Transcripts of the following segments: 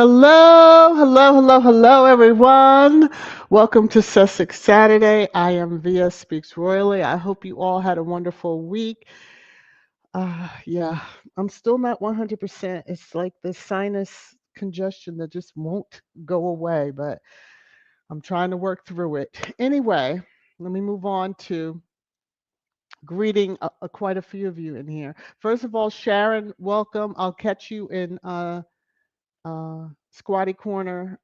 Hello, everyone. Welcome to Sussex Saturday. I am VS Speaks Royally. I hope you all had a wonderful week. Yeah, I'm still not 100%. It's like the sinus congestion that just won't go away, but I'm trying to work through it. Anyway, let me move on to greeting quite a few of you in here. First of all, Sharon, welcome. I'll catch you in Squaddie Corner.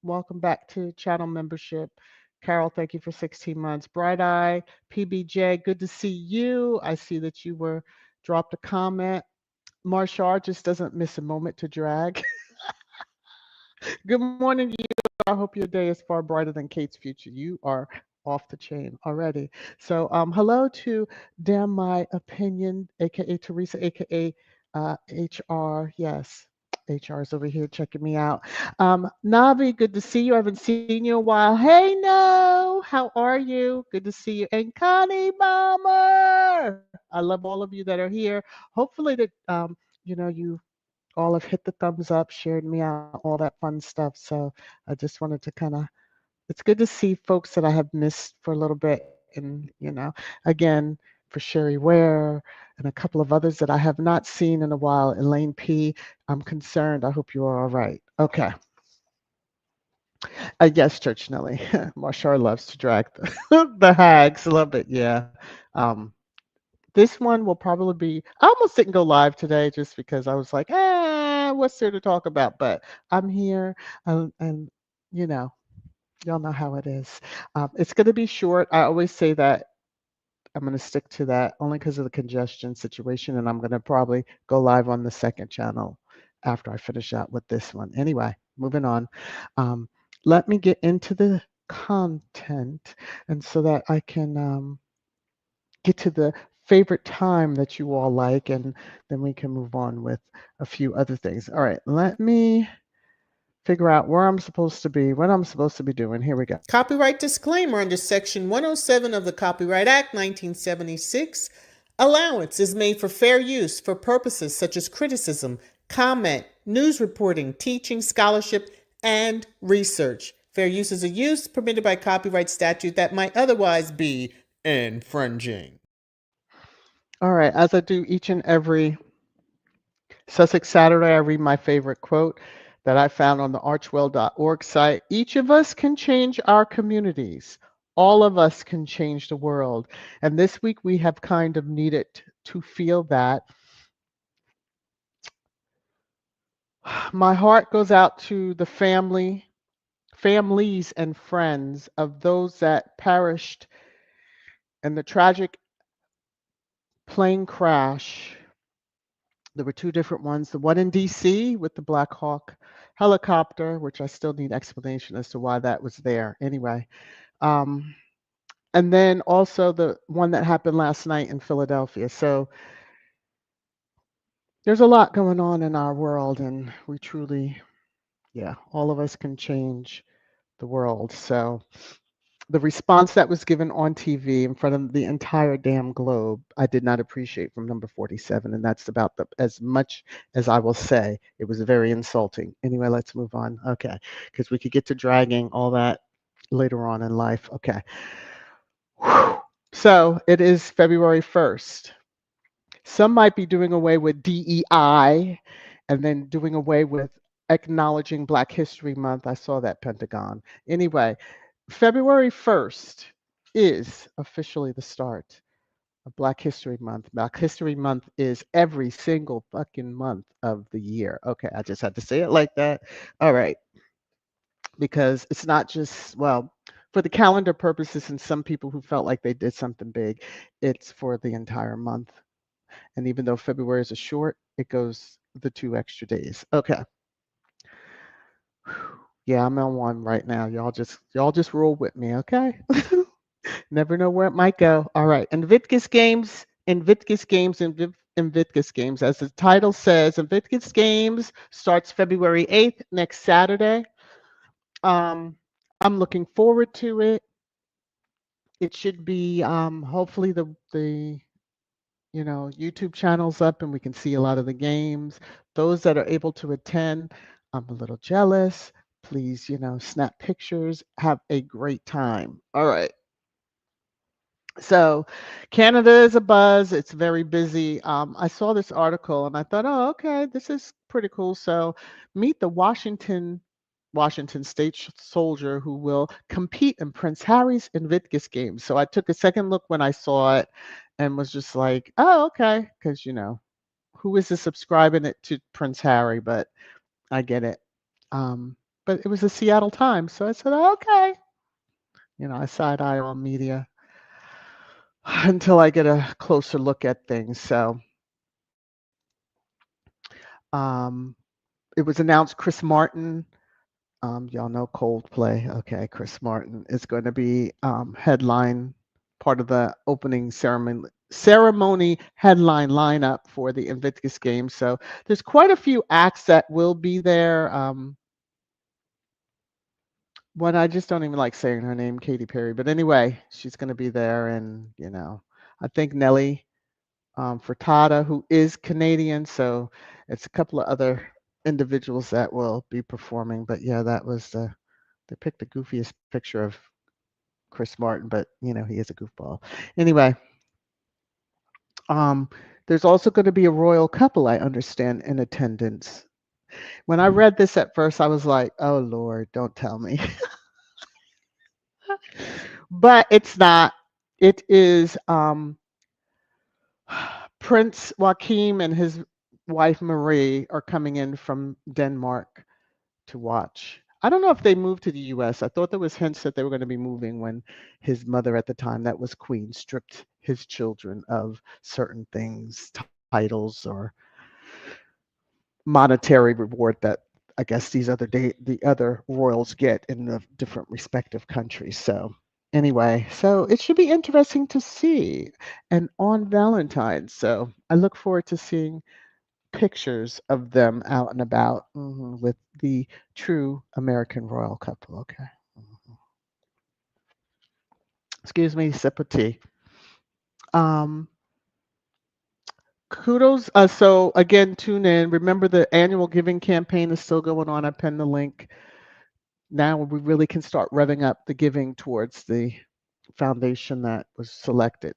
Welcome back to channel membership. Carol, thank you for 16 months. Bright Eye, PBJ, good to see you. I see that you were dropped a comment. Marshall just doesn't miss a moment to drag. Good morning to you. I hope your day is far brighter than Kate's future. You are off the chain already. So hello to Damn My Opinion, aka Teresa, aka HR. Yes. HR is over here checking me out. Navi, good to see you. I haven't seen you in a while. Hey, no, how are you? Good to see you. And Connie Bomber, I love all of you that are here. Hopefully that you all have hit the thumbs up, shared me out, all that fun stuff. So I just wanted to kind of, it's good to see folks that I have missed for a little bit. And, again, for Sherry Ware and a couple of others that I have not seen in a while, Elaine P., I'm concerned. I hope you are all right. Okay. Yes, Church Nelly. Marshall loves to drag the hags. Love it. Yeah. Um, this one will probably be, I almost didn't go live today just because I was like, what's there to talk about? But I'm here and you know, y'all know how it is. It's going to be short. I always say that I'm going to stick to that only because of the congestion situation. And I'm going to probably go live on the second channel after I finish out with this one. Anyway, moving on. Let me get into the content and so that I can get to the favorite time that you all like, and then we can move on with a few other things. All right, let me figure out where I'm supposed to be, what I'm supposed to be doing. Here we go. Copyright disclaimer under Section 107 of the Copyright Act 1976. Allowance is made for fair use for purposes such as criticism, comment, news reporting, teaching, scholarship, and research. Fair use is a use permitted by copyright statute that might otherwise be infringing. All right, as I do each and every Sussex Saturday, I read my favorite quote that I found on the archewell.org site. Each of us can change our communities. All of us can change the world. And this week we have kind of needed to feel that. My heart goes out to the families and friends of those that perished in the tragic plane crash. There were two different ones. The one in DC with the Black Hawk helicopter, which I still need explanation as to why that was there. Anyway, um, and then also the one that happened last night in Philadelphia. So there's a lot going on in our world, and we truly, yeah, all of us can change the world. So the response that was given on TV in front of the entire damn globe, I did not appreciate from number 47. And that's about as much as I will say. It was very insulting. Anyway, let's move on. Okay. Because we could get to dragging all that later on in life. Okay. Whew. So it is February 1st. Some might be doing away with DEI and then doing away with acknowledging Black History Month. I saw that, Pentagon. Anyway, February 1st is officially the start of Black History Month. Black History Month is every single fucking month of the year. Okay, I just had to say it like that. All right. Because it's not just, well, for the calendar purposes and some people who felt like they did something big, it's for the entire month. And even though February is a short, it goes the 2 extra days. Okay. Yeah, I'm on one right now. Y'all just roll with me, okay? Never know where it might go. All right. Invictus Games. As the title says, Invictus Games starts February 8th, next Saturday. I'm looking forward to it. It should be hopefully the YouTube channel's up and we can see a lot of the games. Those that are able to attend, I'm a little jealous. Please, snap pictures. Have a great time. All right. So, Canada is a buzz. It's very busy. I saw this article and I thought, oh, okay, this is pretty cool. So, meet the Washington State soldier who will compete in Prince Harry's Invictus games. So, I took a second look when I saw it and was just like, oh, okay, because who is subscribing it to Prince Harry? But I get it. But it was the Seattle Times, so I said, okay. I side eye on media until I get a closer look at things. So um, it was announced Chris Martin, y'all know Coldplay. Okay, Chris Martin is going to be headline part of the opening ceremony headline lineup for the Invictus game. So there's quite a few acts that will be there. One I just don't even like saying her name, Katy Perry. But anyway, she's going to be there, and I think Nelly Furtada, who is Canadian. So it's a couple of other individuals that will be performing. But yeah, that was they picked the goofiest picture of Chris Martin, but he is a goofball. Anyway, um, there's also going to be a royal couple, I understand, in attendance. When I read this at first, I was like, "Oh Lord, don't tell me." But it's not. It is Prince Joachim and his wife Marie are coming in from Denmark to watch. I don't know if they moved to the US. I thought there was hints that they were going to be moving when his mother at the time, that was Queen, stripped his children of certain things, titles or monetary reward that I guess the other royals get in the different respective countries. So anyway, so it should be interesting to see. And on Valentine's, so I look forward to seeing pictures of them out and about with the true American royal couple. Okay. Mhm. Excuse me, sip of tea. Um, Kudos. So again, tune in. Remember, the annual giving campaign is still going on. I pinned the link. Now we really can start revving up the giving towards the foundation that was selected.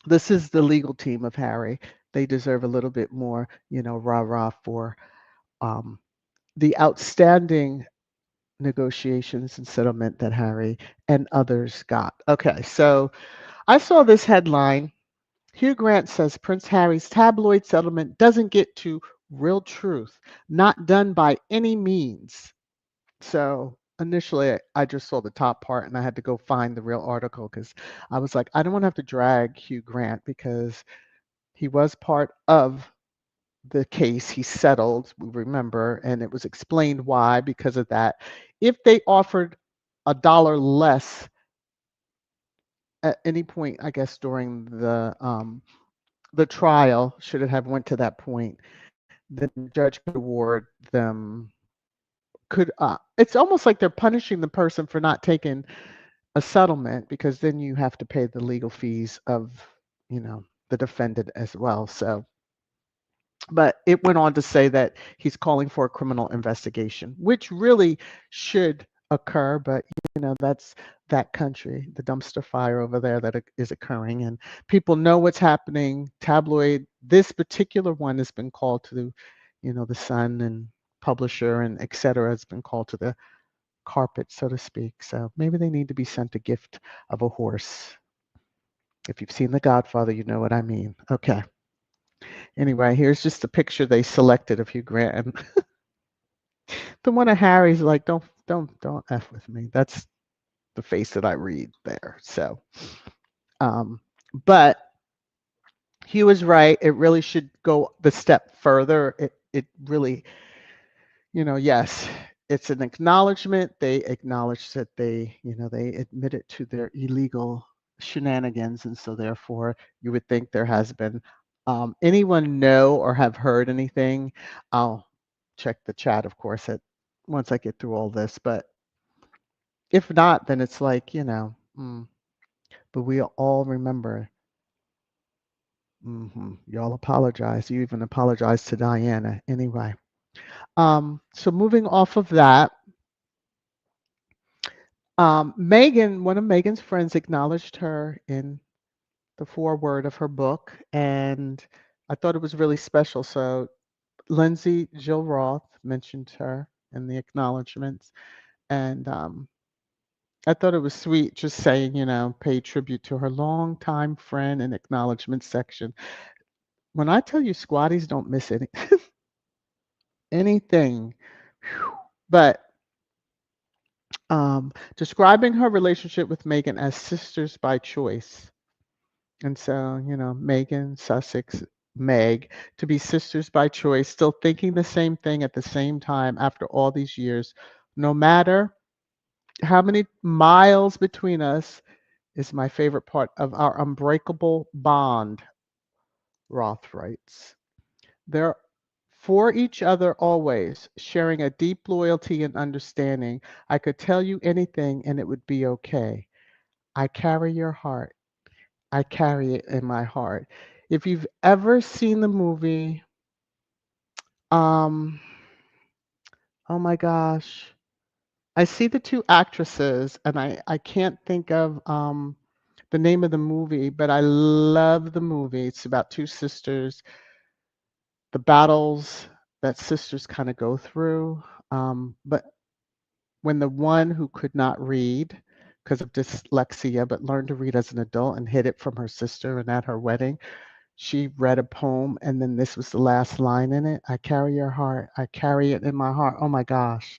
This is the legal team of Harry. They deserve a little bit more, rah rah for um, the outstanding negotiations and settlement that Harry and others got. Okay, so I saw this headline. Hugh Grant says Prince Harry's tabloid settlement doesn't get to real truth, not done by any means. So initially, I just saw the top part and I had to go find the real article because I was like, I don't want to have to drag Hugh Grant because he was part of the case. He settled, we remember, and it was explained why because of that. If they offered a dollar less at any point, I guess during the trial, should it have went to that point, then the judge could award them could it's almost like they're punishing the person for not taking a settlement because then you have to pay the legal fees of the defendant as well. So but it went on to say that he's calling for a criminal investigation, which really should occur. But that's that country, the dumpster fire over there that is occurring, and people know what's happening. Tabloid, this particular one has been called to the Sun and publisher and etc. has been called to the carpet, so to speak. So maybe they need to be sent a gift of a horse. If you've seen The Godfather, you know what I mean. Okay. Anyway, here's just a picture they selected of Hugh Grant. And the one of Harry's like, don't F with me. That's the face that I read there. So um, but Hugh is right. It really should go the step further. It really, yes, it's an acknowledgement. They acknowledge that they admitted to their illegal shenanigans, and so therefore you would think there has been anyone know or have heard anything. I'll check the chat, of course, once I get through all this. But if not, then it's like but we all remember. Y'all apologize. You even apologized to Diana anyway. So moving off of that, Meghan, one of Meghan's friends, acknowledged her in the foreword of her book, and I thought it was really special. So Lindsay Jill Roth mentioned her in the acknowledgments, and I thought it was sweet just saying, pay tribute to her longtime friend in acknowledgement section. When I tell you squatties don't miss anything, whew. But describing her relationship with Meghan as sisters by choice. And so, Meghan, Sussex, Meg, to be sisters by choice, still thinking the same thing at the same time after all these years, no matter how many miles between us, is my favorite part of our unbreakable bond, Roth writes. They're for each other always, sharing a deep loyalty and understanding. I could tell you anything and it would be okay. I carry your heart. I carry it in my heart. If you've ever seen the movie, um, oh my gosh, I see the two actresses, and I can't think of the name of the movie, but I love the movie. It's about two sisters, the battles that sisters kind of go through. But when the one who could not read because of dyslexia, but learned to read as an adult and hid it from her sister, and at her wedding, she read a poem, and then this was the last line in it. I carry your heart. I carry it in my heart. Oh my gosh,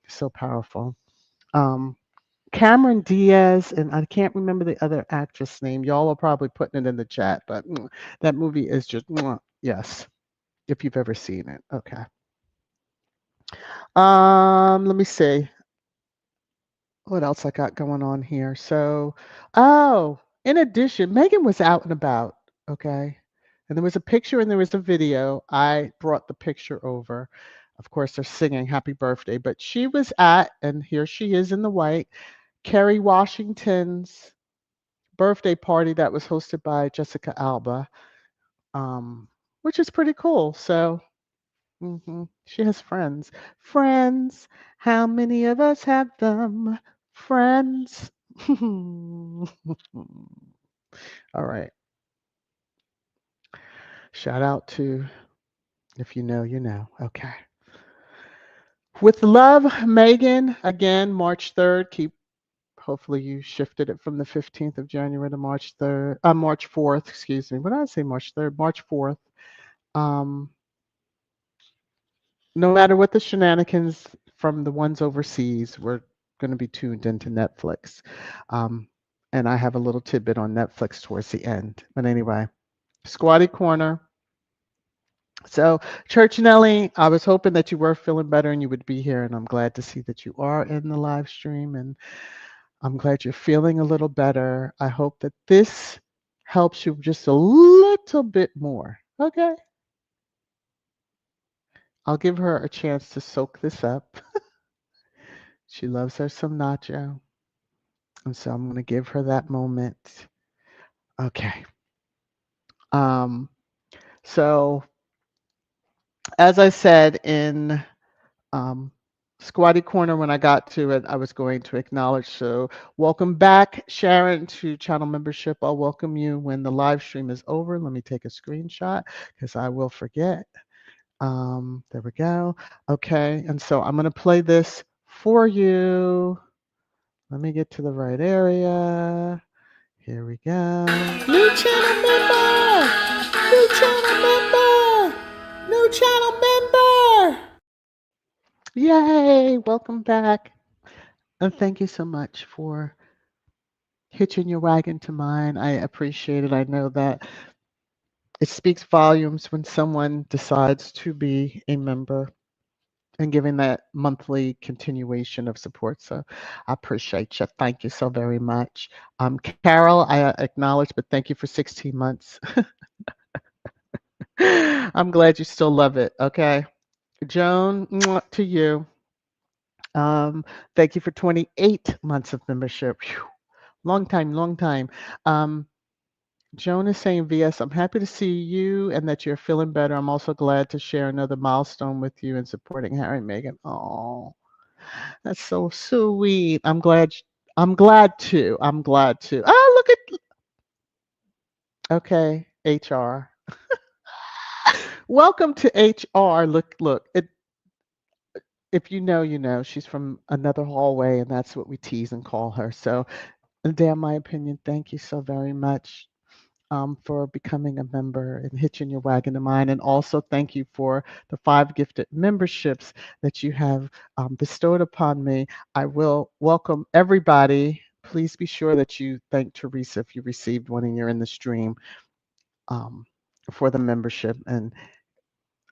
so powerful. Um, Cameron Diaz, and I can't remember the other actress name. Y'all are probably putting it in the chat, but that movie is just yes, if you've ever seen it. Okay. Let me see what else I got going on here. So, oh, in addition, Megan was out and about. Okay. And there was a picture and there was a video. I brought the picture over. Of course, they're singing happy birthday, but she was at, and here she is in the white, Kerry Washington's birthday party that was hosted by Jessica Alba, um, which is pretty cool. So she has friends. Friends. How many of us have them? Friends. All right. Shout out to if you know, you know. Okay. With love, Megan. Again, March 3rd. Hopefully you shifted it from the 15th of January to March 3rd. March 4th, excuse me. What did I say? March 3rd, March 4th. Um, no matter what the shenanigans from the ones overseas, we're going to be tuned into Netflix. Um, and I have a little tidbit on Netflix towards the end. But anyway, Squatty Corner. So, Church Nelly, I was hoping that you were feeling better and you would be here. And I'm glad to see that you are in the live stream. And I'm glad you're feeling a little better. I hope that this helps you just a little bit more. Okay. I'll give her a chance to soak this up. She loves her some nacho. And so I'm going to give her that moment. Okay. Um, so, as I said in Squatty Corner, when I got to it, I was going to acknowledge. So, welcome back, Sharon, to channel membership. I'll welcome you when the live stream is over. Let me take a screenshot because I will forget. There we go. Okay. And so I'm going to play this for you. Let me get to the right area. Here we go. New channel member! New channel member! New channel member! Yay! Welcome back. And thank you so much for hitching your wagon to mine. I appreciate it. I know that it speaks volumes when someone decides to be a member and giving that monthly continuation of support. So I appreciate you. Thank you so very much. Carol, I acknowledge, but thank you for 16 months. I'm glad you still love it. Okay. Joan, to you. Thank you for 28 months of membership. Whew. Long time, long time. Um, Joan is saying, VS, I'm happy to see you and that you're feeling better. I'm also glad to share another milestone with you in supporting Harry and Meghan. Oh, that's so sweet. I'm glad too. I'm glad too. Oh, look at, okay, HR. Welcome to HR. Look. If you know, you know. She's from another hallway, and that's what we tease and call her. So, damn my opinion, thank you so very much for becoming a member and hitching your wagon to mine. And also thank you for the 5 gifted memberships that you have bestowed upon me. I will welcome everybody. Please be sure that you thank Teresa if you received one and you're in the stream um, for the membership. And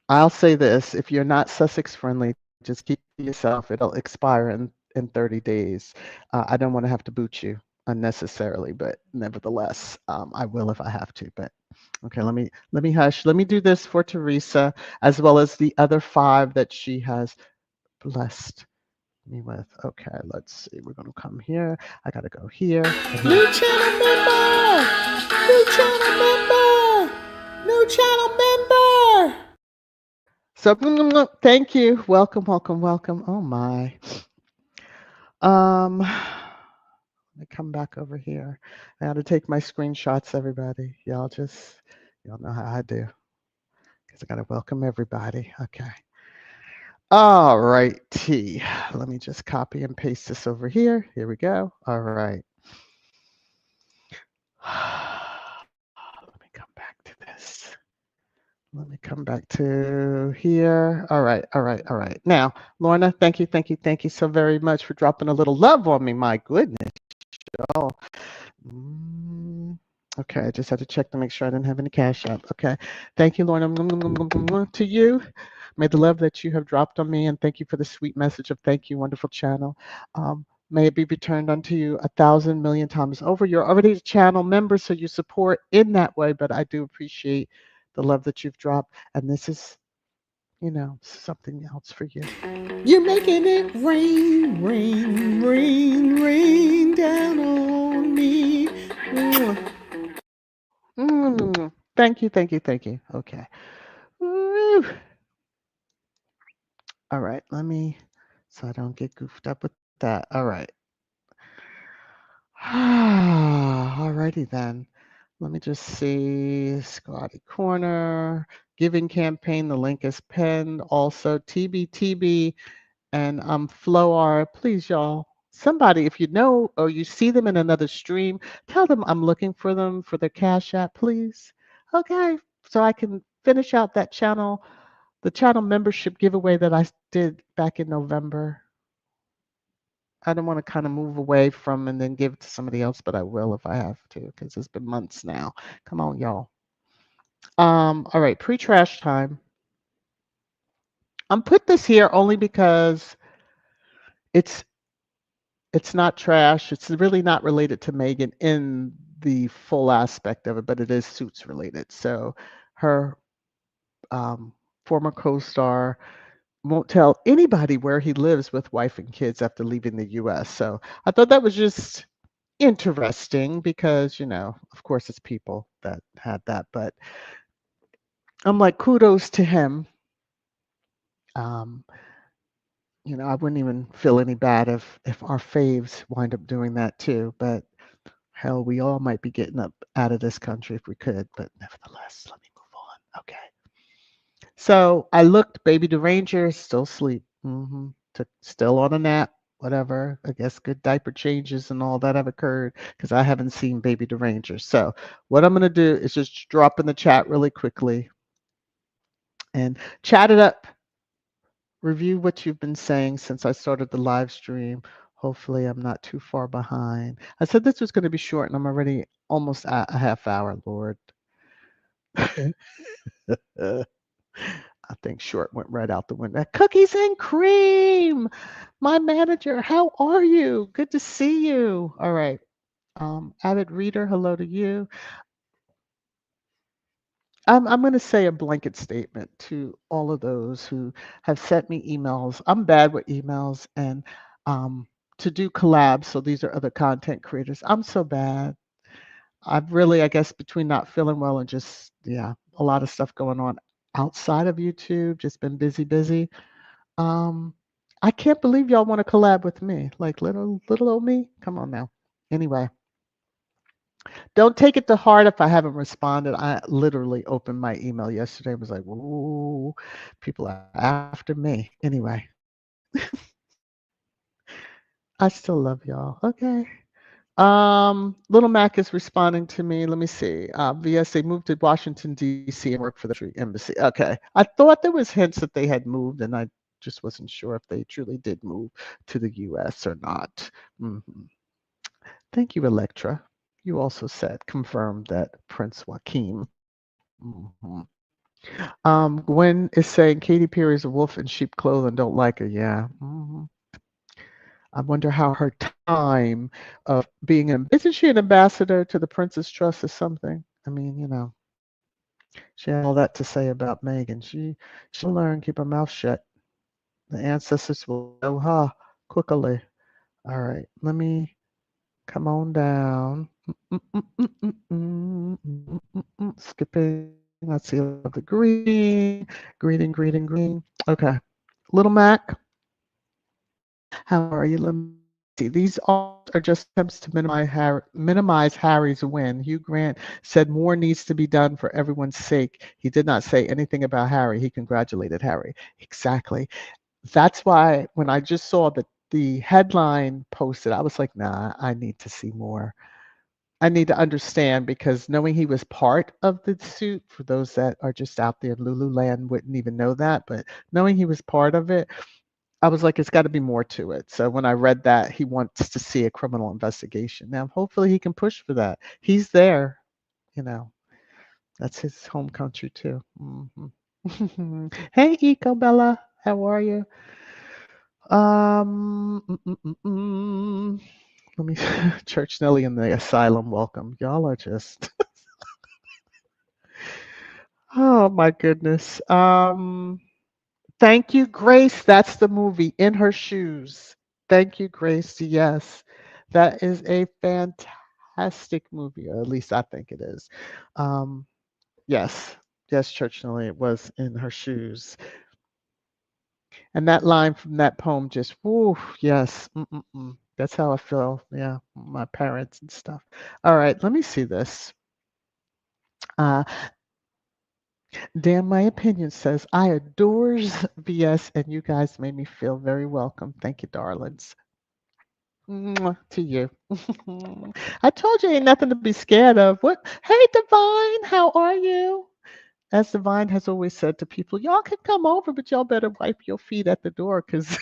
I'll say this, if you're not Sussex friendly, just keep it to yourself. It'll expire in 30 days. I don't want to have to boot you unnecessarily, but nevertheless, I will if I have to. But okay, let me hush. Let me do this for Teresa as well as the other 5 that she has blessed me with. Okay, let's see. We're gonna come here. I gotta go here. New channel member! New channel member! New channel member! So thank you. Welcome, welcome, welcome. Oh my. Let me come back over here. I got to take my screenshots, everybody. Y'all know how I do. Because I got to welcome everybody. Okay. All righty. Let me just copy and paste this over here. Here we go. All right. Let me come back to this. Let me come back to here. All right, all right, all right. Now, Lorna, thank you so very much for dropping a little love on me. My goodness, y'all. Okay, I just had to check to make sure I didn't have any cash up. Okay, thank you, Lorna. To you, may the love that you have dropped on me, and thank you for the sweet message of thank you, wonderful channel. May it be returned unto you 1,000,000,000 times over. You're already a channel member, so you support in that way, but I do appreciate the love that you've dropped, and this is, something else for you. You're making it rain, rain, rain, rain down on me. Thank you. Okay. Woo. All right, so I don't get goofed up with that. All right. Alrighty then. Let me just see. Squaddie Corner, Giving Campaign. The link is pinned. Also, TBTB and Floar. Please, y'all. Somebody, if you know or you see them in another stream, tell them I'm looking for them for their Cash App, please. Okay, so I can finish out that channel, the channel membership giveaway that I did back in November. I don't want to kind of move away from and then give it to somebody else, but I will if I have to because it's been months now. Come on, y'all. All right, pre-trash time. I'm put this here only because it's it's not trash. It's really not related to Meghan in the full aspect of it, but it is Suits related. So her former co-star won't tell anybody where he lives with wife and kids after leaving the US. So I thought that was just interesting because, of course it's people that had that, but I'm like, kudos to him. Um, I wouldn't even feel any bad if our faves wind up doing that too, but hell, we all might be getting up out of this country if we could, but nevertheless, let me move on. Okay. So I looked, Baby Deranger is still asleep. Still on a nap, whatever. I guess good diaper changes and all that have occurred because I haven't seen Baby Deranger. So what I'm going to do is just drop in the chat really quickly and chat it up. Review what you've been saying since I started the live stream. Hopefully, I'm not too far behind. I said this was going to be short, and I'm already almost at a half hour, Lord. I think short went right out the window. Cookies and cream. My manager, how are you? Good to see you. All right. Avid reader, hello to you. I'm going to say a blanket statement to all of those who have sent me emails. I'm bad with emails and to do collabs. So these are other content creators. I'm so bad. I've really, I guess, between not feeling well and just, yeah, a lot of stuff going on outside of YouTube, just been busy, busy. Um, I can't believe y'all want to collab with me. Like little old me. Come on now. Anyway, don't take it to heart if I haven't responded. I literally opened my email yesterday and was like, "Ooh, people are after me." Anyway, I still love y'all. Okay. Little Mac is responding to me. Let me see. VSA moved to Washington D.C. and worked for the embassy. Okay, I thought there was hints that they had moved, and I just wasn't sure if they truly did move to the U.S. or not. Hmm. Thank you, Electra. You also said confirmed that Prince Joaquin. Hmm. Gwen is saying Katy Perry is a wolf in sheep clothing. Don't like her. Yeah. I wonder how her time of being an isn't she an ambassador to the Princess Trust or something? I mean, she had all that to say about Meghan. She'll learn, keep her mouth shut. The ancestors will know her quickly. All right, let me come on down. Skipping. Let's see the greeting. Okay, little Mac. How are you? Let me see. These all are just attempts to minimize Harry's win. Hugh Grant said more needs to be done for everyone's sake. He did not say anything about Harry. He congratulated Harry. Exactly. That's why when I just saw the headline posted, I was like, nah, I need to see more. I need to understand because knowing he was part of the suit, for those that are just out there, Lululand wouldn't even know that, but knowing he was part of it, I was like, it's got to be more to it. So when I read that, he wants to see a criminal investigation. Now, hopefully, he can push for that. He's there, you know. That's his home country too. Hey, Eco Bella, how are you? Um, mm, mm, mm, mm. Let me. Church Nelly in the asylum. Welcome. Y'all are just. Oh my goodness. Thank you, Grace. That's the movie, In Her Shoes. Thank you, Grace. Yes, that is a fantastic movie, or at least I think it is. Um, yes, yes, Church Nelly, it was In Her Shoes. And that line from that poem just, whoo, yes. Mm-mm-mm. That's how I feel. Yeah, my parents and stuff. All right, let me see this. Uh, Dan, my opinion says, I adores VS, and you guys made me feel very welcome. Thank you, darlings. Mwah, to you. I told you ain't nothing to be scared of. What? Hey, Divine, how are you? As Divine has always said to people, y'all can come over, but y'all better wipe your feet at the door because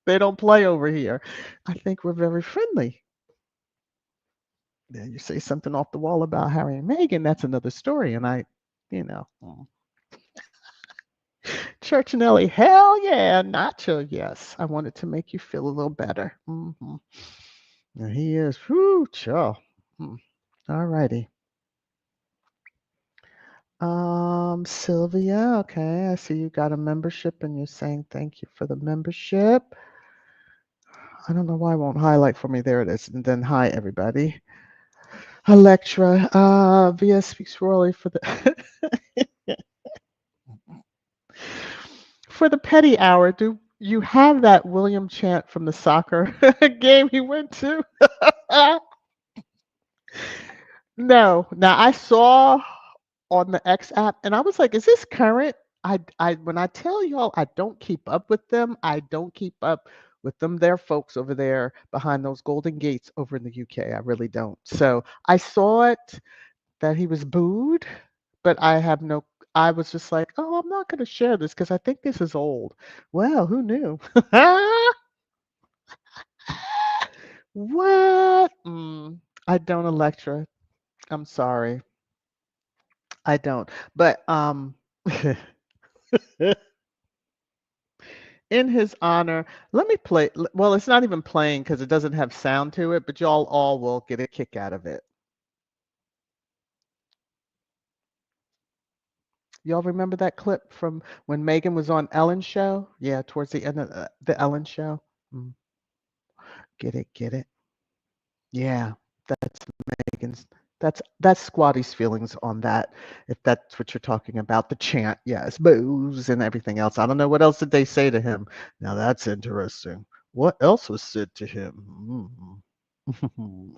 they don't play over here. I think we're very friendly. Then you say something off the wall about Harry and Meghan, that's another story. And you know, Church Nelly, hell yeah, Nacho, yes. I wanted to make you feel a little better. And he is, whoo, chill. All righty. Sylvia, okay, I see you got a membership and you're saying thank you for the membership. I don't know why it won't highlight for me. There it is. And then hi, everybody. Electra, VS Speaks Royally for the for the petty hour. Do you have that William chant from the soccer game he went to? No. Now I saw on the X app and I was like, is this current? I when I tell y'all I don't keep up with them, I don't keep up with them. They're folks over there behind those golden gates over in the UK. I really don't. So I saw it that he was booed, but I was just like, oh, I'm not going to share this because I think this is old. Well, who knew? What? I don't, Electra. I'm sorry. I don't. But in his honor, let me play. Well, it's not even playing because it doesn't have sound to it, but y'all all will get a kick out of it. Y'all remember that clip from when Megan was on Ellen's show? Yeah, towards the end of the Ellen show. Mm, get it, get it. Yeah, that's Megan's. That's Squattie's feelings on that. If that's what you're talking about, the chant, yes, booze and everything else. I don't know what else did they say to him. Now that's interesting. What else was said to him? Mm.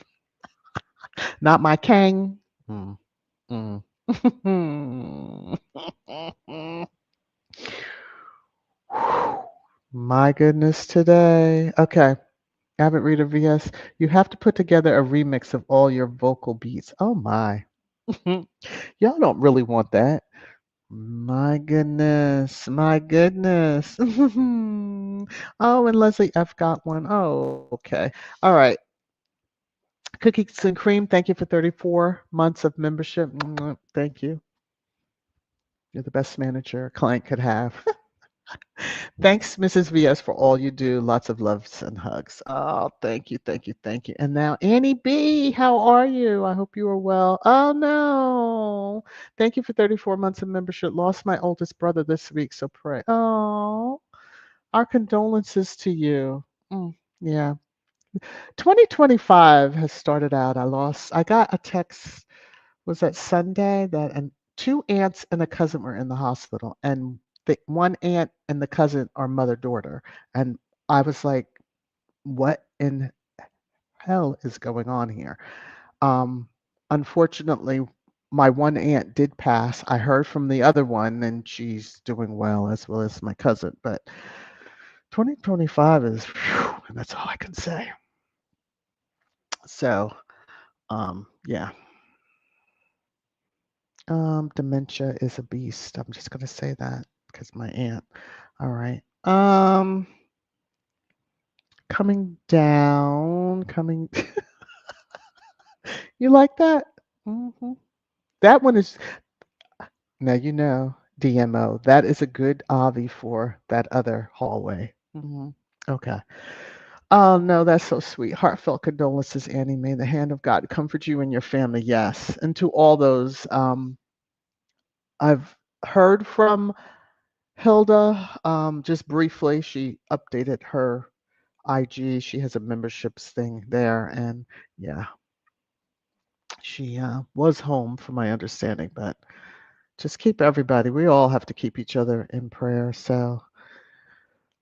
Not my king. Mm, mm. My goodness, today. Okay. I haven't read a VS. You have to put together a remix of all your vocal beats. Oh my. Y'all don't really want that. My goodness. My goodness. Oh, and Leslie F got one. Oh, okay. All right. Cookies and Cream, thank you for 34 months of membership. Thank you. You're the best manager a client could have. Thanks, Mrs. VS, for all you do. Lots of loves and hugs. Oh, thank you, thank you, thank you. And now, Annie B, how are you? I hope you are well. Oh, no. Thank you for 34 months of membership. Lost my oldest brother this week, so pray. Oh, our condolences to you. Yeah. 2025 has started out. I got a text, was that Sunday, that two aunts and a cousin were in the hospital, and the one aunt and the cousin are mother daughter, and I was like, what in hell is going on here? Um, Unfortunately, my one aunt did pass. I heard from the other one, and she's doing well as my cousin. But 2025 is, phew, and that's all I can say. So, yeah. Dementia is a beast. I'm just gonna say that because my aunt. All right. Coming down, coming. You like that? That one is now you know DMO. That is a good Avi for that other hallway. Okay. Oh no, that's so sweet. Heartfelt condolences, Annie. May the hand of God comfort you and your family. Yes, and to all those. I've heard from Hilda, just briefly. She updated her IG. She has a memberships thing there, and yeah, she was home, from my understanding. But just keep everybody. We all have to keep each other in prayer. So,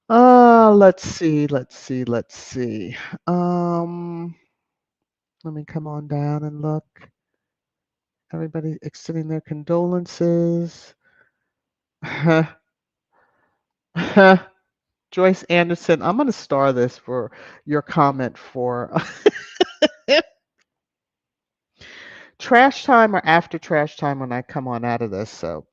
let's see, let's see, let's see. Let me come on down and look. Everybody extending their condolences. Joyce Anderson, I'm going to star this for your comment for trash time or after trash time when I come on out of this. So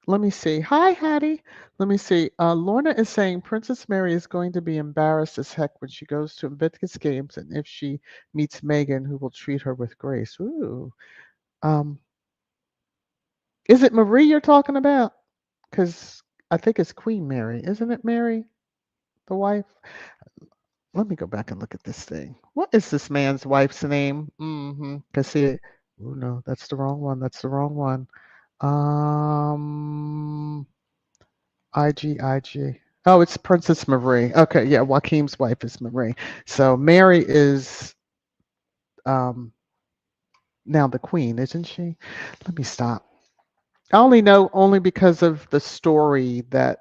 let me see. Hi, Hattie. Let me see. Lorna is saying Princess Mary is going to be embarrassed as heck when she goes to Invictus games and if she meets Meghan, who will treat her with grace. Ooh. Um, is it Marie you're talking about? Because I think it's Queen Mary. Isn't it Mary, the wife? Let me go back and look at this thing. What is this man's wife's name? Cause see, oh no, that's the wrong one. That's the wrong one. Um, IG. Oh, it's Princess Marie. Okay, yeah, Joaquin's wife is Marie. So Mary is um now the queen, isn't she? Let me stop. I only know only because of the story that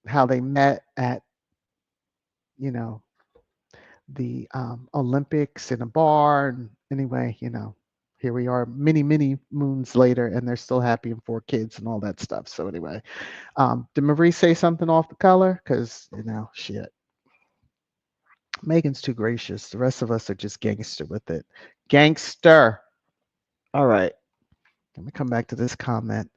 how they met at, you know, the Olympics in a bar. And anyway, here we are many moons later and they're still happy and four kids and all that stuff. So anyway, did Marie say something off the color? Because, shit. Megan's too gracious. The rest of us are just gangster with it. Gangster. All right. Let me come back to this comment.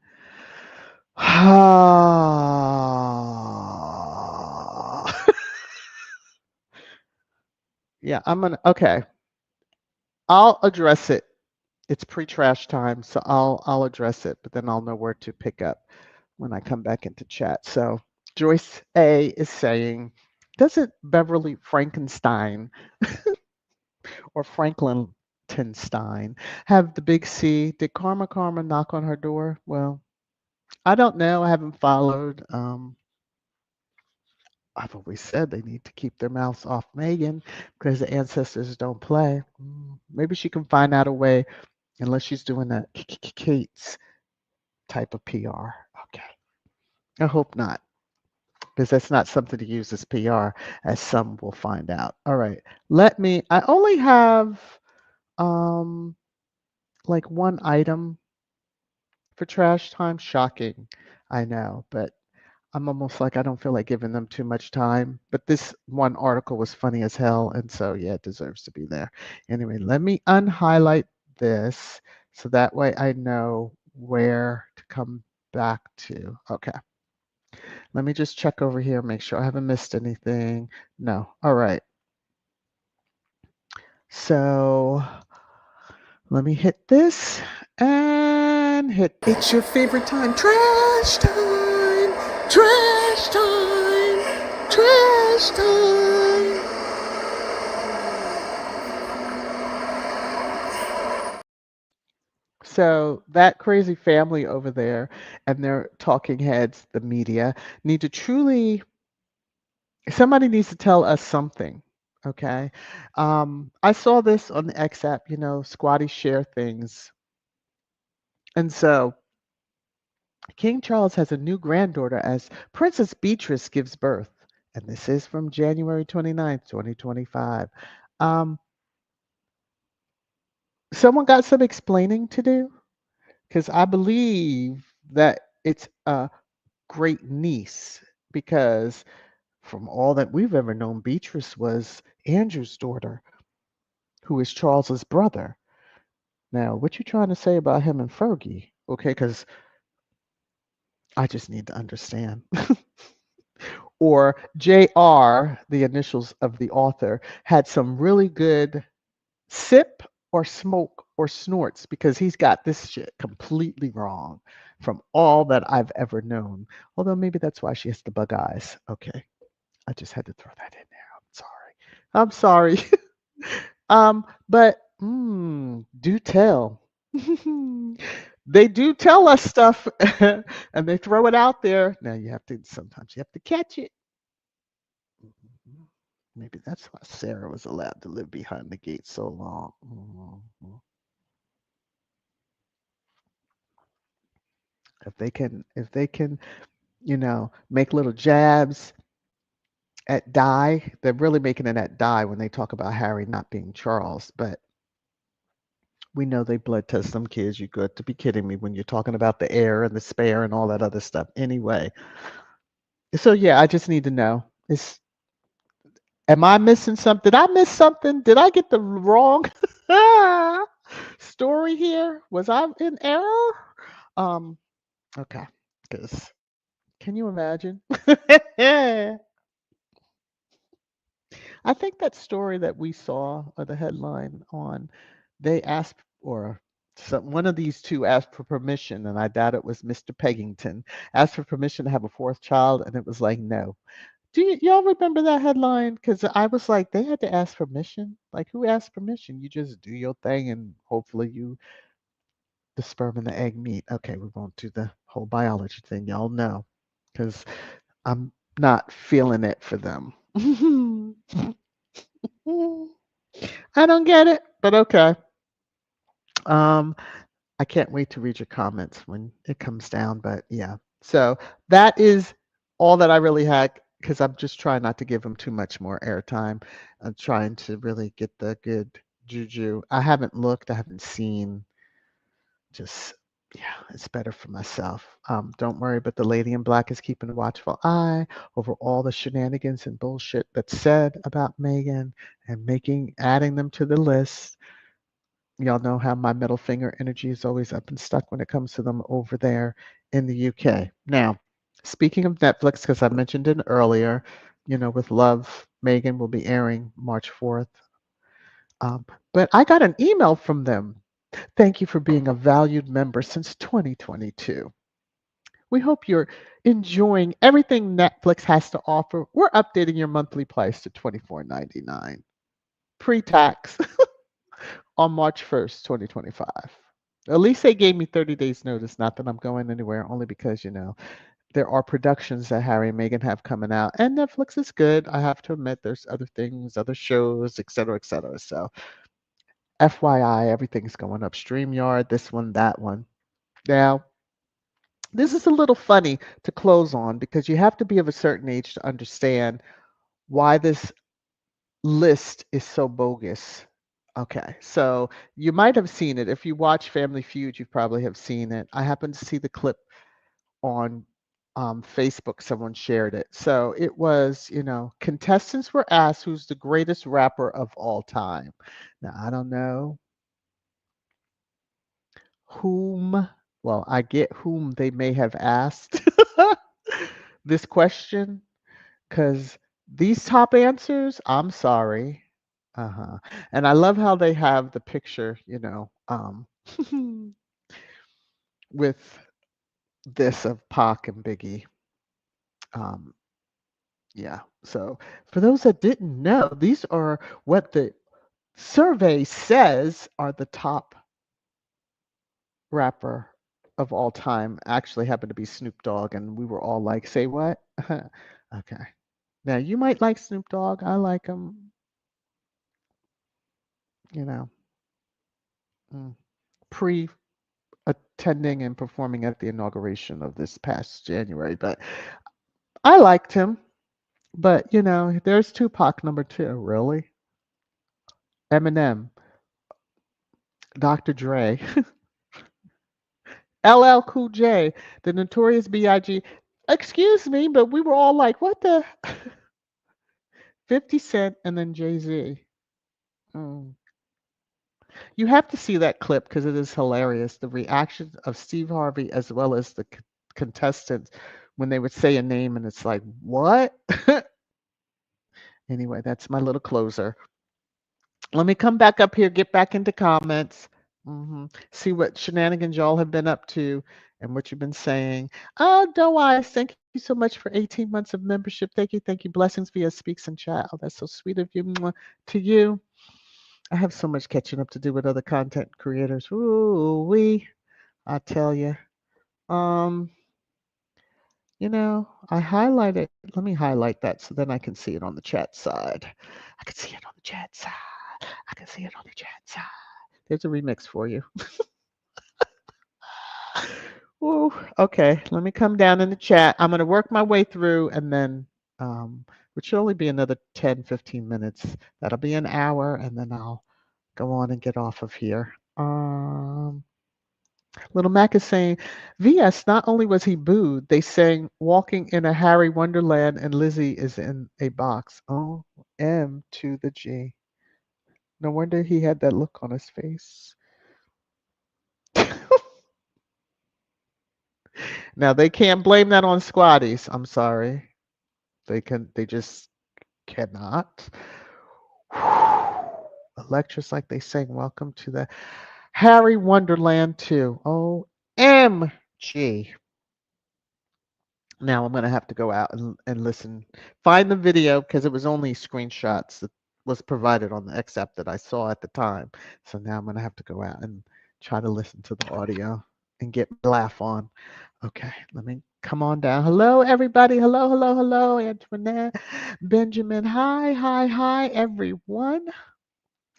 Yeah, okay. I'll address it. It's pre-trash time, so I'll address it, but then I'll know where to pick up when I come back into chat. So Joyce A is saying, doesn't Beverly Frankenstein or Franklintenstein have the big C? Did Karma knock on her door? Well, I don't know. I haven't followed. I've always said they need to keep their mouths off Meghan because the ancestors don't play. Maybe she can find out a way, unless she's doing that Kate's type of PR. Okay. I hope not, because that's not something to use as PR, as some will find out. All right. I only have um like one item for trash time. Shocking. I know, but I'm almost like I don't feel like giving them too much time. But this one article was funny as hell, and so yeah, it deserves to be there. Anyway, let me unhighlight this so that way I know where to come back to. Okay. Let me just check over here, make sure I haven't missed anything. No. All right. So let me hit this and hit. It's your favorite time. Trash time. Trash time. Trash time. So that crazy family over there and their talking heads, the media, need to truly, somebody needs to tell us something. Okay. I saw this on the X app, Squatty share things. And so King Charles has a new granddaughter as Princess Beatrice gives birth. And this is from January 29th, 2025. Um, Someone got some explaining to do because I believe that it's a great niece because from all that we've ever known, Beatrice was Andrew's daughter, who is Charles's brother. Now, what you trying to say about him and Fergie? Okay, because I just need to understand. Or JR, the initials of the author, had some really good sip or smoke or snorts because he's got this shit completely wrong from all that I've ever known. Although maybe that's why she has the bug eyes. Okay. I just had to throw that in there. I'm sorry. I'm sorry. But do tell. They do tell us stuff and they throw it out there. Now sometimes you have to catch it. Mhm. Maybe that's why Sarah was allowed to live behind the gate so long. If they can, make little jabs at Di, they're really making it at Di when they talk about Harry not being Charles. But we know they blood test some kids. You got to be kidding me when you're talking about the heir and the spare and all that other stuff. Anyway, so yeah, I just need to know. Am I missing something? Did I miss something? Did I get the wrong story here? Was I in error? Um, okay, because can you imagine? I think that story that we saw, or the headline on, they asked, or one of these two asked for permission, and I doubt it was Mr. Peggington, asked for permission to have a fourth child, and it was like, no. Y'all remember that headline? Because I was like, they had to ask permission. Like, who asked permission? You just do your thing, and hopefully the sperm and the egg meet. Okay, we won't do the whole biology thing. Y'all know, because I'm not feeling it for them. I don't get it, but okay. Um, I can't wait to read your comments when it comes down, but yeah. So that is all that I really had because I'm just trying not to give them too much more airtime. I'm trying to really get the good juju. I haven't looked, I haven't seen. Just yeah, it's better for myself. Don't worry, but the lady in black is keeping a watchful eye over all the shenanigans and bullshit that's said about Meghan and adding them to the list. Y'all know how my middle finger energy is always up and stuck when it comes to them over there in the UK. Now, speaking of Netflix, because I mentioned it earlier, with Love, Meghan will be airing March 4th. Um, but I got an email from them. Thank you for being a valued member since 2022. We hope you're enjoying everything Netflix has to offer. We're updating your monthly price to $24.99 pre-tax on March 1st, 2025. At least they gave me 30 days notice, not that I'm going anywhere, only because, there are productions that Harry and Meghan have coming out, and Netflix is good. I have to admit, there's other things, other shows, et cetera, et cetera. So, FYI, everything's going up. StreamYard, this one, that one. Now, this is a little funny to close on because you have to be of a certain age to understand why this list is so bogus. Okay, so you might have seen it. If you watch Family Feud, you probably have seen it. I happened to see the clip on Facebook. Someone shared it. So it was, contestants were asked who's the greatest rapper of all time. Now, I don't know whom, well, I get whom they may have asked this question because these top answers, I'm sorry. Uh-huh. And I love how they have the picture, with this of Pac and Biggie. Um, yeah. So for those that didn't know, these are what the survey says are the top rapper of all time. Actually happened to be Snoop Dogg, and we were all like, "Say what?" Okay. Now you might like Snoop Dogg. I like him. You know, mm, pre attending and performing at the inauguration of this past January, but I liked him. But there's Tupac number two. Really? Eminem, Dr. Dre, LL Cool J, the Notorious B.I.G. Excuse me, but we were all like, "What the?" 50 Cent and then Jay Z. Mm. You have to see that clip because it is hilarious. The reactions of Steve Harvey as well as the contestants when they would say a name and it's like, "What?" Anyway, that's my little closer. Let me come back up here, get back into comments, see what shenanigans y'all have been up to and what you've been saying. Oh, Doe Eyes, thank you so much for 18 months of membership. Thank you, thank you. Blessings via Speaks and Chat. Oh, that's so sweet of you. Mwah. To you. I have so much catching up to do with other content creators. Ooh, I tell you. Um, I highlighted. Let me highlight that so then I can see it on the chat side. I can see it on the chat side. I can see it on the chat side. There's a remix for you. Ooh, okay, let me come down in the chat. I'm going to work my way through and then, which should only be another 10, 15 minutes. That'll be an hour and then I'll go on and get off of here. Little Mac is saying, VS, not only was he booed, they sang Walking in a Harry Wonderland and Lizzie is in a box. Oh, M to the G. No wonder he had that look on his face. Now they can't blame that on squaddies. I'm sorry. They just cannot. Electra's like they sang Welcome to the Harry Wonderland 2. OMG. Now I'm gonna have to go out and listen. Find the video because it was only screenshots that was provided on the XApp that I saw at the time. So now I'm gonna have to go out and try to listen to the audio and get my laugh on. Okay, let me come on down. Hello, everybody. Hello, hello, hello, Antoinette, Benjamin. Hi, hi, hi, everyone.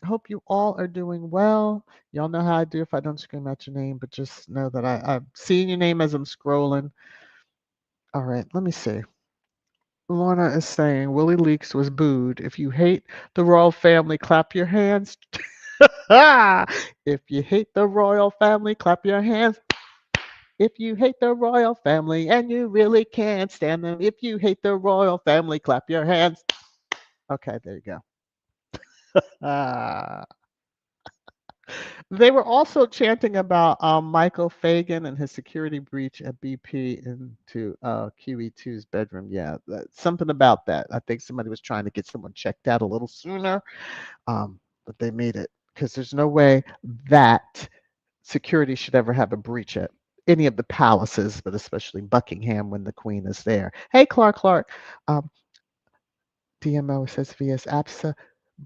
I hope you all are doing well. Y'all know how I do if I don't scream out your name, but just know that I'm seeing your name as I'm scrolling. All right, let me see. Lorna is saying Willie Leaks was booed. If you hate the royal family, clap your hands. If you hate the royal family, clap your hands. If you hate the royal family and you really can't stand them, if you hate the royal family, clap your hands. Okay, there you go. They were also chanting about Michael Fagan and his security breach at BP into QE2's bedroom. Yeah, something about that. I think somebody was trying to get someone checked out a little sooner, but they made it because there's no way that security should ever have a breach at any of the palaces, but especially Buckingham when the Queen is there. Hey, Clark. DMO says VS APSA.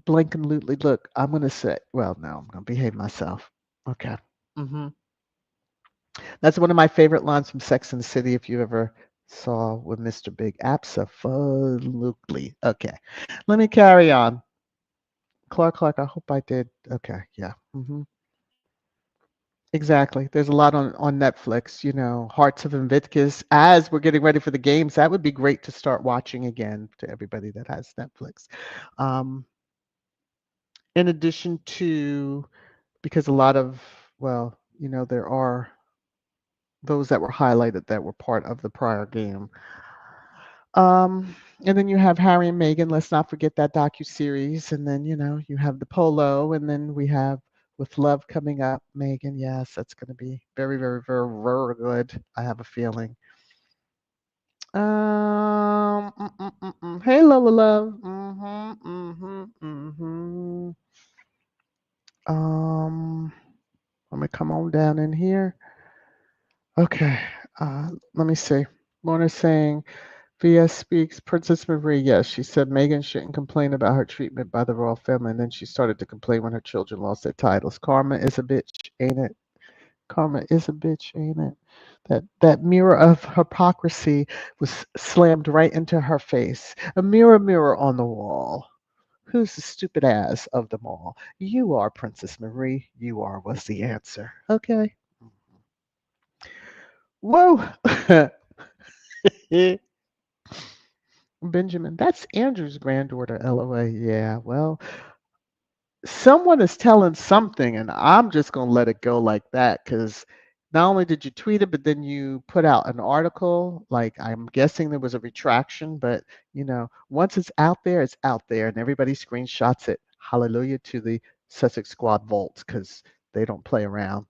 Blankingly, look, I'm going to say, well, no, I'm going to behave myself. Okay. That's one of my favorite lines from Sex and the City. If you ever Saw with Mr. Big. Absolutely. Okay. Let me carry on. Clark, I hope I did. Okay. Yeah. Exactly. There's a lot on Netflix, Hearts of Invictus. As we're getting ready for the games, that would be great to start watching again to everybody that has Netflix. Um, in addition to, because a lot of, well, there are those that were highlighted that were part of the prior game. And then you have Harry and Meghan. Let's not forget that docu-series. And then, you have the polo, and then we have With Love coming up, Meghan. Yes, that's going to be very, very, very, very good. I have a feeling. Hey, Lola Love. Um, Let me come on down in here. Okay. Let me see. Lorna's saying VS speaks Princess Marie. Yes, she said Meghan shouldn't complain about her treatment by the royal family, and then she started to complain when her children lost their titles. Karma is a bitch, ain't it? Karma is a bitch, ain't it? That mirror of hypocrisy was slammed right into her face. A mirror, mirror on the wall. Who's the stupid ass of them all? You are, Princess Marie. You are was the answer. Okay. Whoa. Benjamin, that's Andrew's granddaughter, LOA. Yeah, well, someone is telling something, and I'm just going to let it go like that because not only did you tweet it, but then you put out an article. Like, I'm guessing there was a retraction, but once it's out there, and everybody screenshots it. Hallelujah to the Sussex Squad Vaults because they don't play around.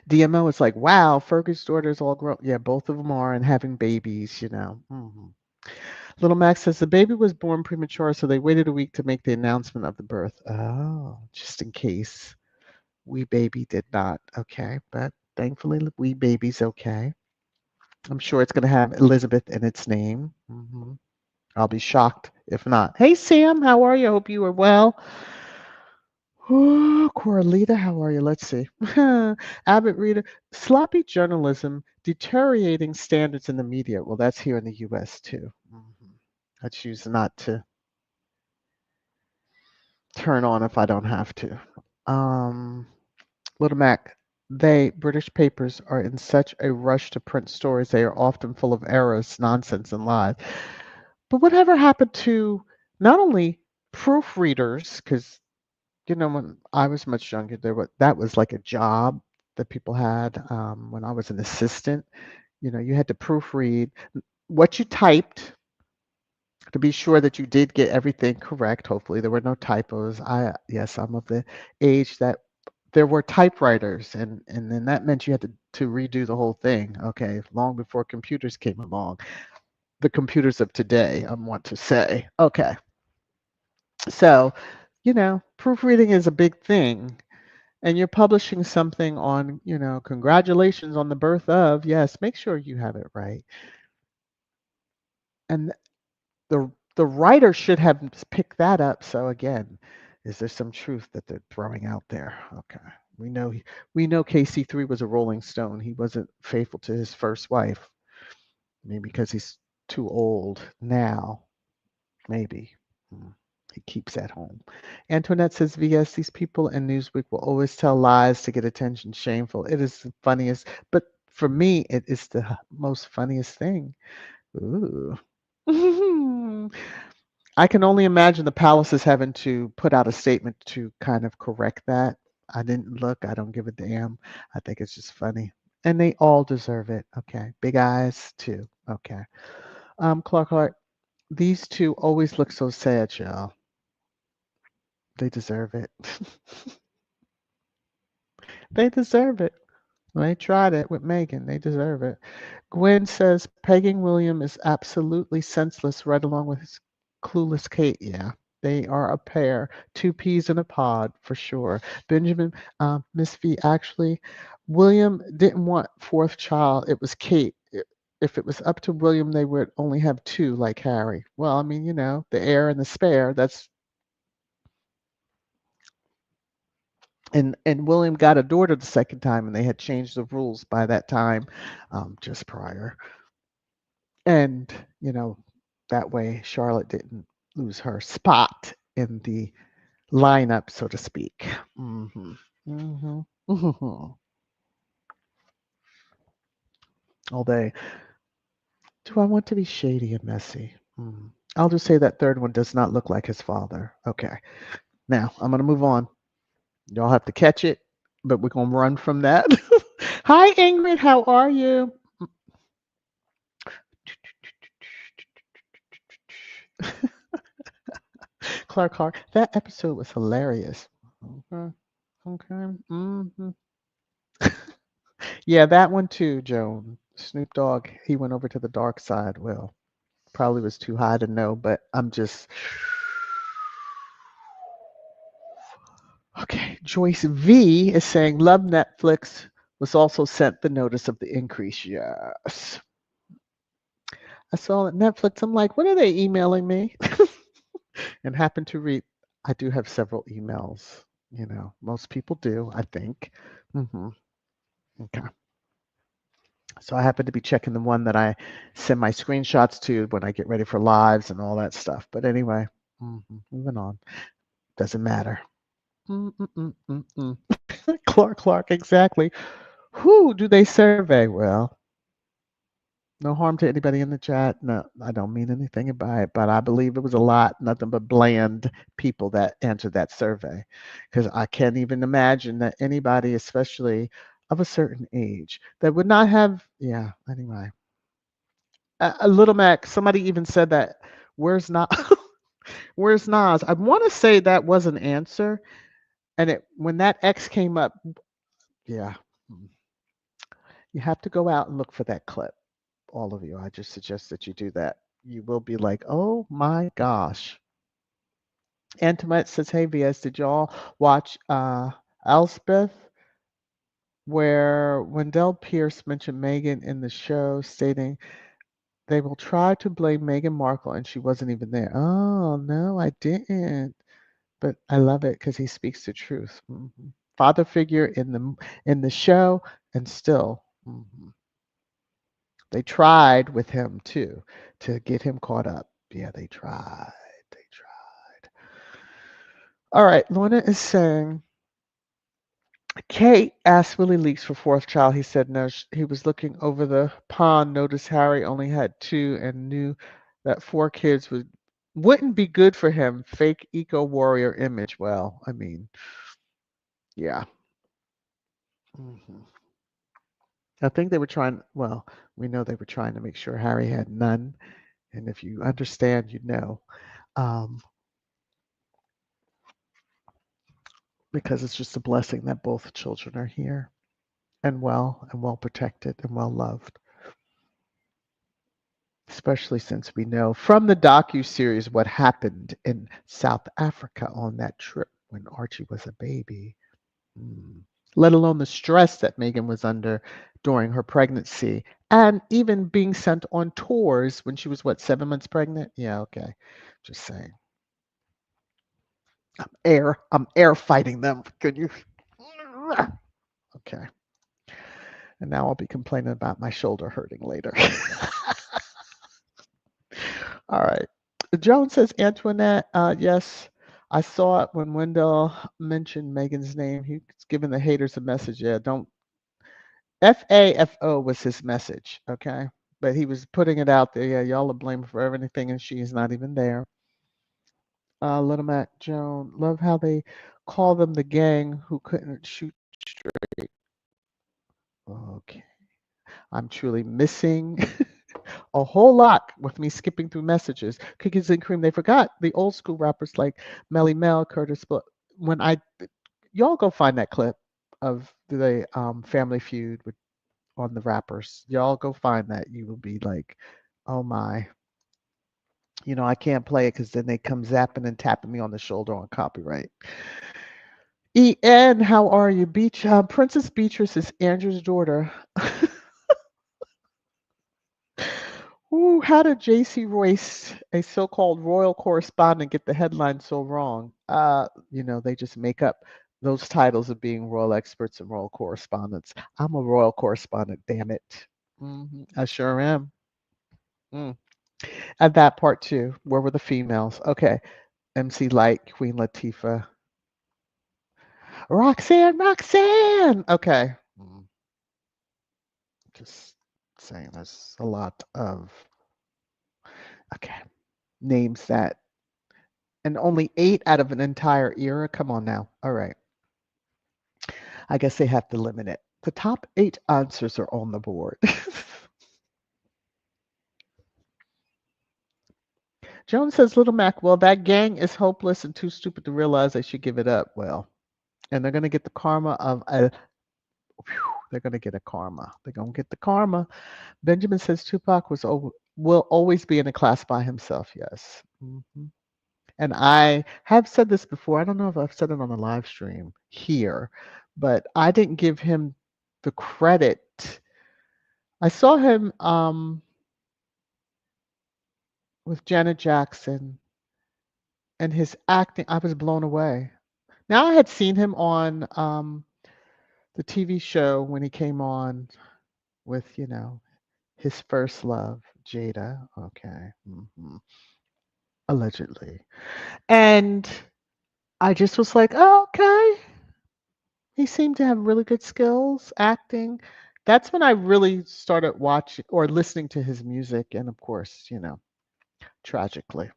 DMO is like, wow, Fergie's daughter's all grown. Yeah, both of them are and having babies. Little Max says the baby was born premature, so they waited a week to make the announcement of the birth. Oh, just in case. Wee baby did not. Okay, but thankfully, wee baby's okay. I'm sure it's going to have Elizabeth in its name. I'll be shocked if not. Hey, Sam, how are you? I hope you are well. Oh, Coralita, how are you? Let's see. Abbott Reader, sloppy journalism, deteriorating standards in the media. Well, that's here in the U.S. too. I choose not to turn on if I don't have to. Little Mac, British papers, are in such a rush to print stories. They are often full of errors, nonsense, and lies. But whatever happened to not only proofreaders, because when I was much younger, that was like a job that people had. When I was an assistant, you had to proofread what you typed to be sure that you did get everything correct. Hopefully, there were no typos. Yes, I'm of the age that there were typewriters, and then that meant you had to redo the whole thing. Okay, long before computers came along, the computers of today, I want to say. Okay, so proofreading is a big thing, and you're publishing something on, congratulations on the birth of. Yes, make sure you have it right, and the writer should have picked that up. So again, is there some truth that they're throwing out there? Okay. We know KC3 was a Rolling Stone. He wasn't faithful to his first wife. Maybe because he's too old now. Maybe. He keeps at home. Antoinette says, VS, these people in Newsweek will always tell lies to get attention. Shameful. It is the funniest, but for me, it is the most funniest thing. Ooh. I can only imagine the palaces having to put out a statement to kind of correct that. I didn't look. I don't give a damn. I think it's just funny. And they all deserve it. Okay. Big eyes, too. Okay. Clark, these two always look so sad, y'all. They deserve it. They deserve it. They tried it with Meghan. They deserve it. Gwen says pegging William is absolutely senseless, right along with his clueless Kate. Yeah, they are a pair, two peas in a pod for sure. Benjamin, Miss V, actually, William didn't want fourth child. It was Kate. If it was up to William, they would only have two, like Harry. Well, I mean, the heir and the spare. And William got a daughter the second time, and they had changed the rules by that time, just prior. And that way Charlotte didn't lose her spot in the lineup, so to speak. Hmm. Hmm. Hmm. Although, do I want to be shady and messy? I'll just say that third one does not look like his father. Okay. Now, I'm going to move on. Y'all have to catch it, but we're going to run from that. Hi, Ingrid. How are you? Clark. That episode was hilarious. Okay. Okay. Yeah, that one too, Joan. Snoop Dogg, he went over to the dark side. Well, probably was too high to know, but I'm just. Okay. Joyce V is saying, love Netflix was also sent the notice of the increase. Yes. I saw it Netflix. I'm like, what are they emailing me? And happened to read, I do have several emails. Most people do, I think. Hmm. Okay. So I happen to be checking the one that I send my screenshots to when I get ready for lives and all that stuff. But anyway, moving on. Doesn't matter. Mm-mm-mm-mm. Clark, exactly. Who do they survey? Well, no harm to anybody in the chat. No, I don't mean anything by it, but I believe it was a lot, nothing but bland people that answered that survey. Because I can't even imagine that anybody, especially of a certain age, that would not have, yeah, anyway. A Little Mac, somebody even said that, where's Nas? Where's Nas? I want to say that was an answer. And when that X came up, yeah, you have to go out and look for that clip. All of you. I just suggest that you do that. You will be like, oh my gosh. Antoinette says, hey, VS, did y'all watch Elspeth, where Wendell Pierce mentioned Meghan in the show, stating they will try to blame Meghan Markle and she wasn't even there? Oh, no, I didn't. But I love it because he speaks the truth. Father figure in the show, and still. They tried with him too to get him caught up. Yeah, they tried. They tried. All right, Lorna is saying, Kate asked Willie Leaks for fourth child. He said no. He was looking over the pond, noticed Harry only had two, and knew that four kids wouldn't be good for him. Fake eco warrior image. Well, I mean, yeah. I think they were trying. Well, we know they were trying to make sure Harry had none, and if you understand, you know. Um, because it's just a blessing that both children are here and well protected and well loved. Especially since we know from the docu-series what happened in South Africa on that trip when Archie was a baby. Let alone the stress that Meghan was under during her pregnancy and even being sent on tours when she was, what, 7 months pregnant? Yeah, okay. Just saying. I'm air fighting them. Could you? Okay. And now I'll be complaining about my shoulder hurting later. All right. Joan says, Antoinette, yes, I saw it when Wendell mentioned Megan's name. He's giving the haters a message. Yeah, don't. FAFO was his message, okay? But he was putting it out there. Yeah, y'all are blamed for everything, and she's not even there. Little Mac Joan, love how they call them the gang who couldn't shoot straight. Okay. I'm truly missing a whole lot with me skipping through messages. Cookies and cream. They forgot the old school rappers like Melly Mel, Curtis. But when y'all go find that clip of the Family Feud on the rappers. Y'all go find that. You will be like, oh my. I can't play it because then they come zapping and tapping me on the shoulder on copyright. En, how are you? Princess Beatrice is Andrew's daughter. Ooh, how did J.C. Royce, a so-called royal correspondent, get the headline so wrong? They just make up those titles of being royal experts and royal correspondents. I'm a royal correspondent, damn it. I sure am. Mm. And that part too. Where were the females? Okay. MC Light, Queen Latifah, Roxanne, Roxanne. Okay. Just saying there's a lot of, okay, names that, and only 8 out of an entire era. Come on now. All right. I guess they have to limit it. The top 8 answers are on the board. Jones says, Little Mac, well, that gang is hopeless and too stupid to realize they should give it up. Well, and they're going to get the karma of a, they're going to get a karma. They're going to get the karma. Benjamin says Tupac will always be in a class by himself. Yes. And I have said this before. I don't know if I've said it on the live stream here, but I didn't give him the credit. I saw him with Janet Jackson and his acting. I was blown away. Now I had seen him on the TV show when he came on with, his first love, Jada. Okay. Allegedly. And I just was like, oh, okay. He seemed to have really good skills acting. That's when I really started watching or listening to his music. And of course, tragically,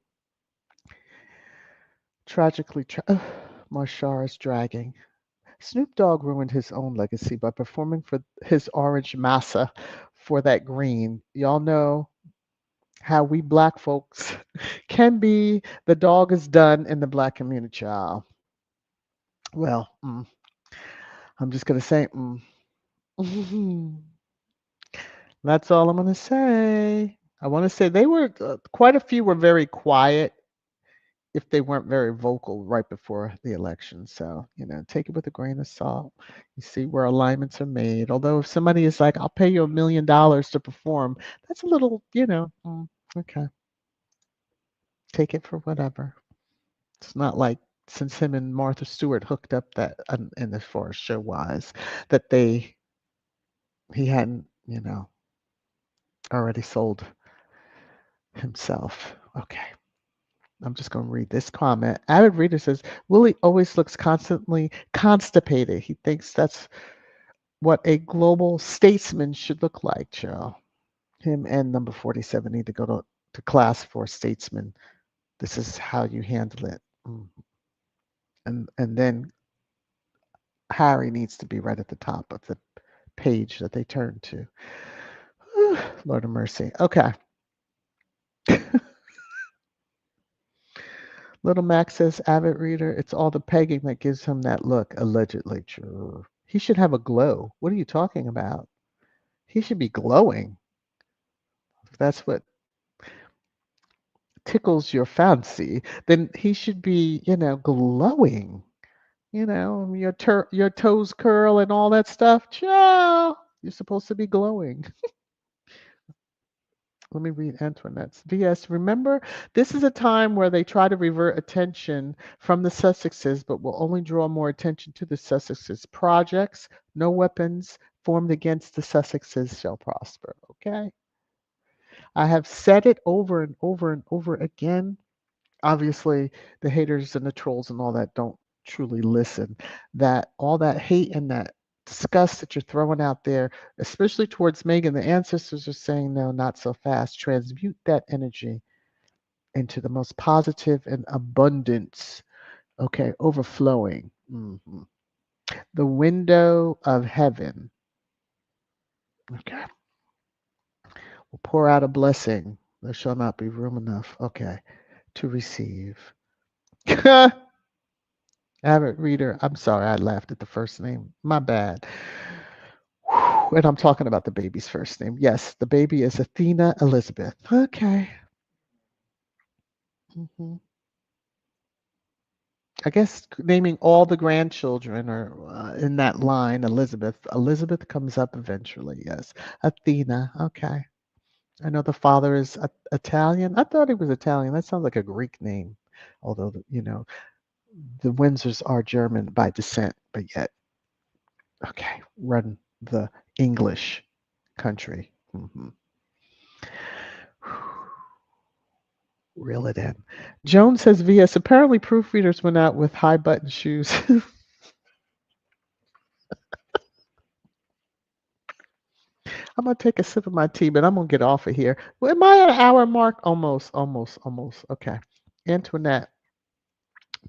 Marshall is dragging. Snoop Dogg ruined his own legacy by performing for his orange massa for that green. Y'all know how we black folks can be. The dog is done in the black community, child. Well, I'm just going to say, that's all I'm going to say. I want to say they were, quite a few were very quiet if they weren't very vocal right before the election. So, take it with a grain of salt. You see where alignments are made. Although if somebody is like, I'll pay you $1 million to perform, that's a little, okay. Take it for whatever. It's not like since him and Martha Stewart hooked up that in as far as show wise, that he hadn't, already sold himself. Okay. I'm just going to read this comment. Avid reader says, Willie always looks constantly constipated. He thinks that's what a global statesman should look like, Joe. Him and number 47 need to go to class for statesman. This is how you handle it. And then Harry needs to be right at the top of the page that they turn to. Lord of mercy. Okay. Little Max says, avid reader, it's all the pegging that gives him that look, allegedly. True. He should have a glow. What are you talking about? He should be glowing. If that's what tickles your fancy, then he should be, glowing. Your toes curl and all that stuff. Ciao. You're supposed to be glowing. Let me read Antoinette's. VS, remember, this is a time where they try to revert attention from the Sussexes, but will only draw more attention to the Sussexes. Projects, no weapons formed against the Sussexes shall prosper. Okay? I have said it over and over and over again. Obviously, the haters and the trolls and all that don't truly listen. That all that hate and that disgust that you're throwing out there, especially towards Meghan, the ancestors are saying, no, not so fast. Transmute that energy into the most positive and abundance, okay, overflowing. The window of heaven, okay, will pour out a blessing. There shall not be room enough, okay, to receive. Avid reader, I'm sorry, I laughed at the first name. My bad. And I'm talking about the baby's first name. Yes, the baby is Athena Elizabeth. Okay. I guess naming all the grandchildren are in that line, Elizabeth. Elizabeth comes up eventually, yes. Athena, okay. I know the father is Italian. I thought he was Italian. That sounds like a Greek name. Although, the Windsors are German by descent, but yet, okay, run the English country. Reel it in. Joan says, VS, apparently proofreaders went out with high button shoes. I'm going to take a sip of my tea, but I'm going to get off of here. Well, am I at an hour mark? Almost, almost, almost. Okay. Antoinette.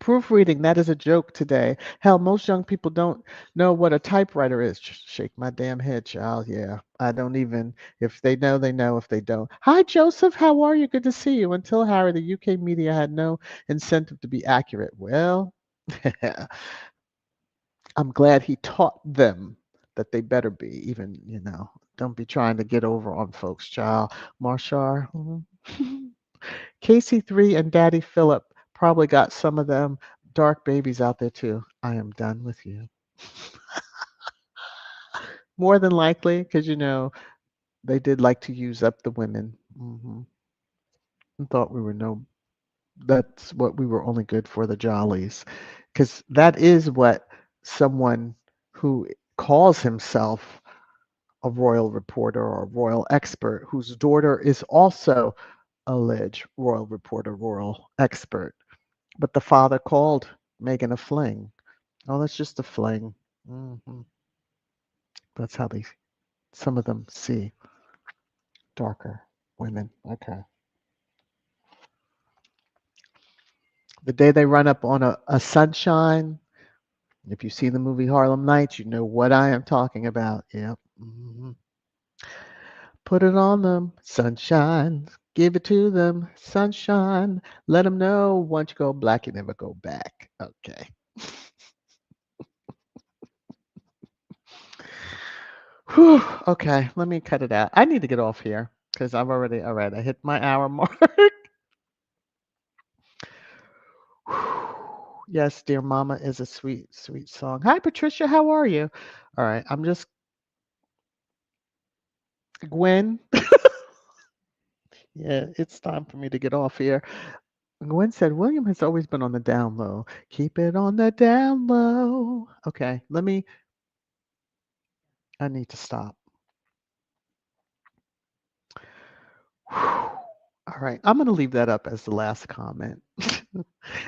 Proofreading, that is a joke today. Hell, most young people don't know what a typewriter is. Just shake my damn head, child. Yeah, I don't even. If they know, they know. If they don't. Hi, Joseph. How are you? Good to see you. Until Harry, the UK media had no incentive to be accurate. Well, I'm glad he taught them that they better be. Even, don't be trying to get over on folks, child. Marshar. Casey3 and Daddy Philip probably got some of them dark babies out there too. I am done with you. More than likely, because they did like to use up the women. And thought we were that's what we were only good for, the jollies. Because that is what someone who calls himself a royal reporter or a royal expert, whose daughter is also alleged royal reporter, royal expert. But the father called Meghan a fling. Oh, that's just a fling. That's how some of them see darker women. Okay. The day they run up on a sunshine, if you see the movie Harlem Nights, you know what I am talking about. Yep. Put it on them, sunshine. Give it to them, sunshine. Let them know once you go black, you never go back. Okay. Whew, okay, let me cut it out. I need to get off here because all right, I hit my hour mark. Yes, Dear Mama is a sweet, sweet song. Hi, Patricia, how are you? All right, I'm just, Gwen. Yeah, it's time for me to get off here. Gwen said, William has always been on the down low. Keep it on the down low. Okay, I need to stop. All right, I'm going to leave that up as the last comment.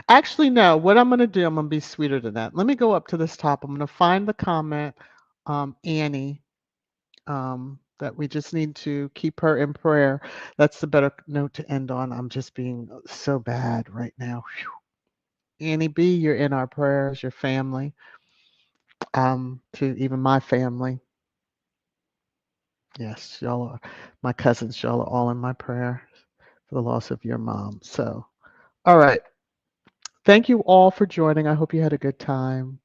Actually, no, what I'm going to do, I'm going to be sweeter than that. Let me go up to this top. I'm going to find the comment, Annie, that we just need to keep her in prayer. That's the better note to end on. I'm just being so bad right now. Whew. Annie B, you're in our prayers, your family, to even my family. Yes, y'all are my cousins. Y'all are all in my prayer for the loss of your mom. So, all right. Thank you all for joining. I hope you had a good time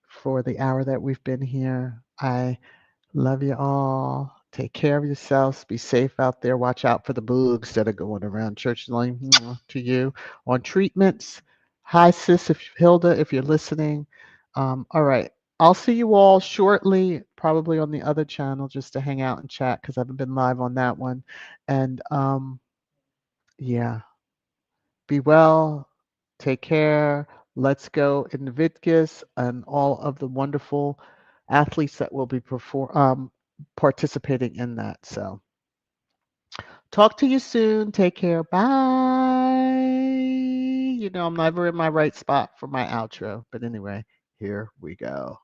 for the hour that we've been here. I love you all. Take care of yourselves. Be safe out there. Watch out for the bugs that are going around. Church Lane to you on treatments. Hi, sis, Hilda, if you're listening. All right. I'll see you all shortly, probably on the other channel, just to hang out and chat because I haven't been live on that one. And yeah, be well. Take care. Let's go Invictus and all of the wonderful athletes that will be participating in that. So talk to you soon. Take care. Bye. I'm never in my right spot for my outro. But anyway, here we go.